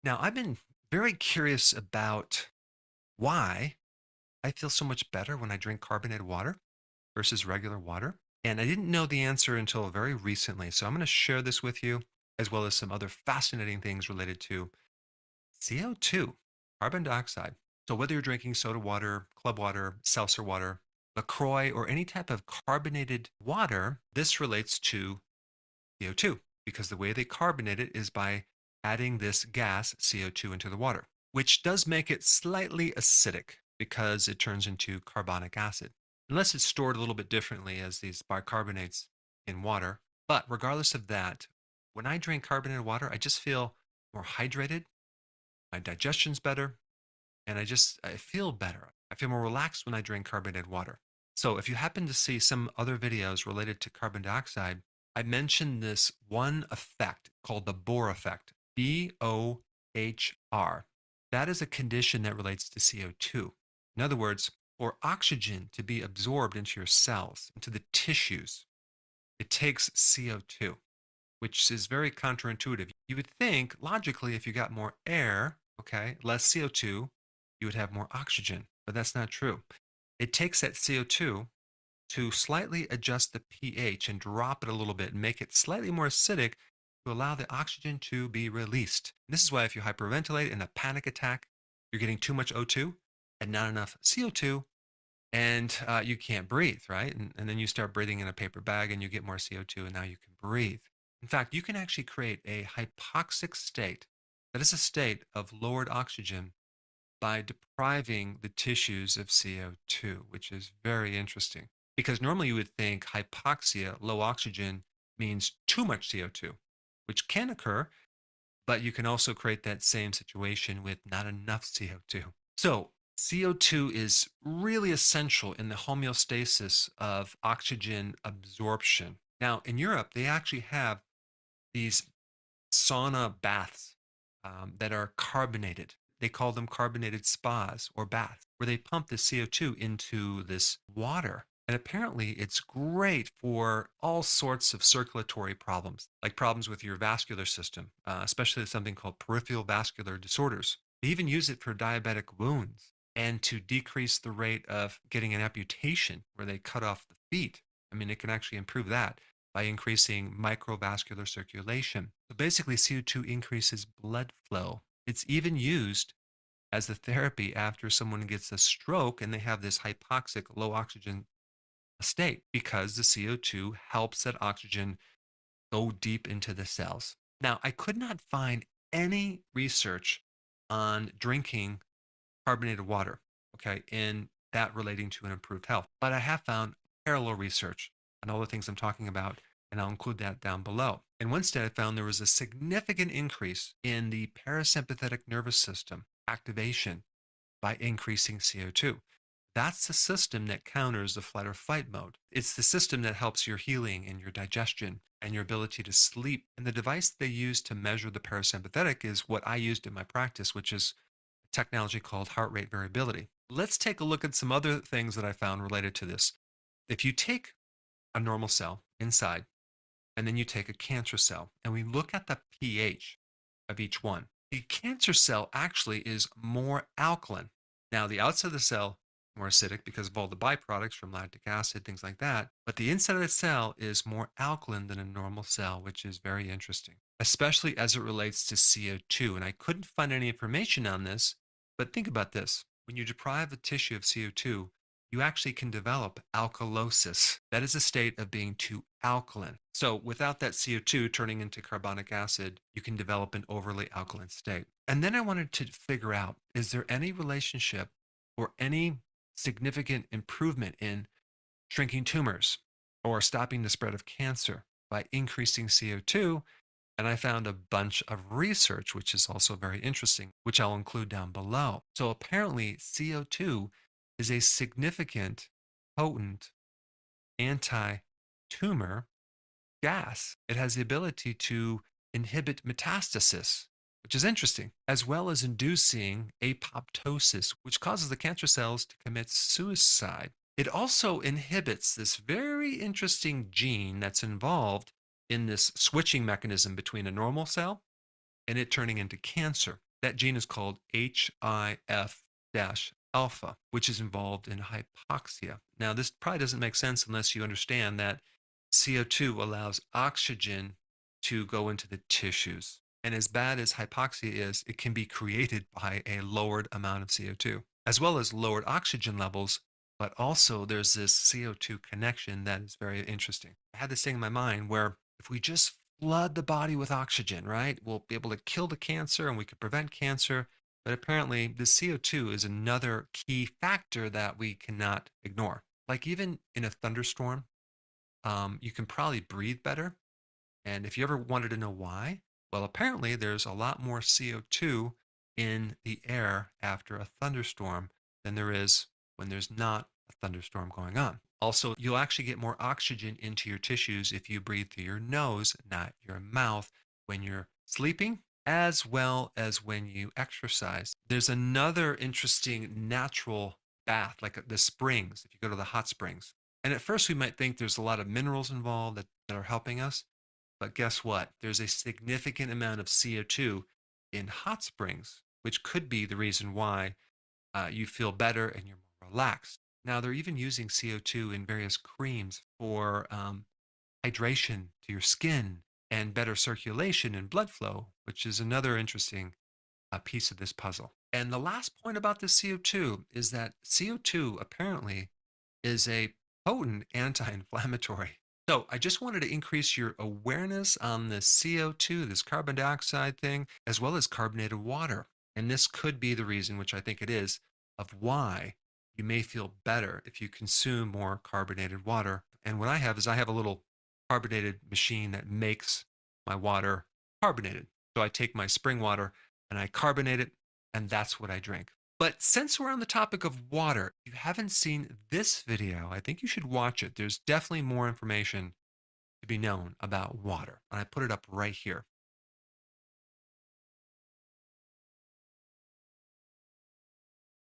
Now, I've been very curious about why I feel so much better when I drink carbonated water versus regular water. And I didn't know the answer until very recently. So I'm going to share this with you, as well as some other fascinating things related to CO2, carbon dioxide. So whether you're drinking soda water, club water, seltzer water, LaCroix, or any type of carbonated water, this relates to CO2 because the way they carbonate it is by adding this gas, CO2, into the water, which does make it slightly acidic because it turns into carbonic acid, unless it's stored a little bit differently as these bicarbonates in water. But regardless of that, when I drink carbonated water, I just feel more hydrated, my digestion's better, and I feel better. I feel more relaxed when I drink carbonated water. So if you happen to see some other videos related to carbon dioxide, I mentioned this one effect called the Bohr effect, Bohr. That is a condition that relates to CO2. In other words, for oxygen to be absorbed into your cells, into the tissues, it takes CO2, which is very counterintuitive. You would think, logically, if you got more air, okay, less CO2, you would have more oxygen, but that's not true. It takes that CO2 to slightly adjust the pH and drop it a little bit and make it slightly more acidic to allow the oxygen to be released. And this is why if you hyperventilate in a panic attack, you're getting too much O2 and not enough CO2, and you can't breathe, right? And then you start breathing in a paper bag and you get more CO2, and now you can breathe. In fact, you can actually create a hypoxic state. That is a state of lowered oxygen by depriving the tissues of CO2, which is very interesting. Because normally you would think hypoxia, low oxygen, means too much CO2, which can occur, but you can also create that same situation with not enough CO2. So, CO2 is really essential in the homeostasis of oxygen absorption. Now, in Europe, they actually have these sauna baths that are carbonated. They call them carbonated spas or baths, where they pump the CO2 into this water. And apparently, it's great for all sorts of circulatory problems, like problems with your vascular system, especially something called peripheral vascular disorders. They even use it for diabetic wounds and to decrease the rate of getting an amputation where they cut off the feet. I mean, it can actually improve that by increasing microvascular circulation. So basically, CO2 increases blood flow. It's even used as a therapy after someone gets a stroke and they have this hypoxic, low oxygen state because the CO2 helps that oxygen go deep into the cells. Now, I could not find any research on drinking carbonated water, okay, in that relating to an improved health. But I have found parallel research on all the things I'm talking about, and I'll include that down below. And one study I found there was a significant increase in the parasympathetic nervous system activation by increasing CO2. That's the system that counters the flight or fight mode. It's the system that helps your healing and your digestion and your ability to sleep. And the device they use to measure the parasympathetic is what I used in my practice, which is technology called heart rate variability. Let's take a look at some other things that I found related to this. If you take a normal cell inside and then you take a cancer cell and we look at the pH of each one, the cancer cell actually is more alkaline. Now, the outside of the cell more acidic because of all the byproducts from lactic acid, things like that. But the inside of the cell is more alkaline than a normal cell, which is very interesting, especially as it relates to CO2. And I couldn't find any information on this, but think about this. When you deprive the tissue of CO2, you actually can develop alkalosis. That is a state of being too alkaline. So without that CO2 turning into carbonic acid, you can develop an overly alkaline state. And then I wanted to figure out, is there any relationship or any significant improvement in shrinking tumors or stopping the spread of cancer by increasing CO2? And I found a bunch of research, which is also very interesting, which I'll include down below. So apparently, CO2 is a significant, potent anti tumor gas. It has the ability to inhibit metastasis, which is interesting, as well as inducing apoptosis, which causes the cancer cells to commit suicide. It also inhibits this very interesting gene that's involved in this switching mechanism between a normal cell and it turning into cancer. That gene is called HIF alpha, which is involved in hypoxia. Now, this probably doesn't make sense unless you understand that CO2 allows oxygen to go into the tissues. And as bad as hypoxia is, it can be created by a lowered amount of CO2, as well as lowered oxygen levels. But also, there's this CO2 connection that is very interesting. I had this thing in my mind where if we just flood the body with oxygen, right, we'll be able to kill the cancer and we could prevent cancer. But apparently, the CO2 is another key factor that we cannot ignore. Like, even in a thunderstorm, you can probably breathe better. And if you ever wanted to know why, well, apparently there's a lot more CO2 in the air after a thunderstorm than there is when there's not a thunderstorm going on. Also, you'll actually get more oxygen into your tissues if you breathe through your nose, not your mouth, when you're sleeping, as well as when you exercise. There's another interesting natural bath, like the springs, if you go to the hot springs. And at first, we might think there's a lot of minerals involved that are helping us. But guess what? There's a significant amount of CO2 in hot springs, which could be the reason why you feel better and you're more relaxed. Now, they're even using CO2 in various creams for hydration to your skin and better circulation and blood flow, which is another interesting piece of this puzzle. And the last point about the CO2 is that CO2 apparently is a potent anti inflammatory. So I just wanted to increase your awareness on the CO2, this carbon dioxide thing, as well as carbonated water. And this could be the reason, which I think it is, of why you may feel better if you consume more carbonated water. And what I have is I have a little carbonated machine that makes my water carbonated. So I take my spring water and I carbonate it, and that's what I drink. But since we're on the topic of water, if you haven't seen this video, I think you should watch it. There's definitely more information to be known about water. And I put it up right here.